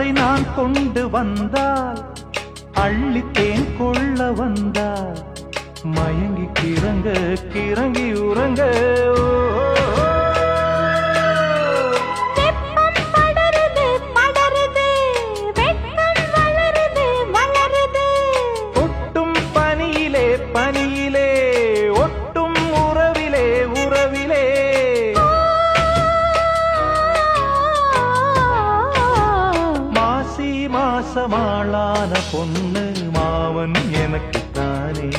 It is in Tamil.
ஆசை நான் கொண்டு வந்தால் அள்ளித்தேன் கொள்ள வந்தால் மயங்கி கிறங்க கிறங்கி உறங்க ஒட்டும் பனியிலே பனியிலே ஒட்டும் உறவிலே உறவிலே மாசி மாசமாளான பொண்ணு மாவன் எனக்கு தானே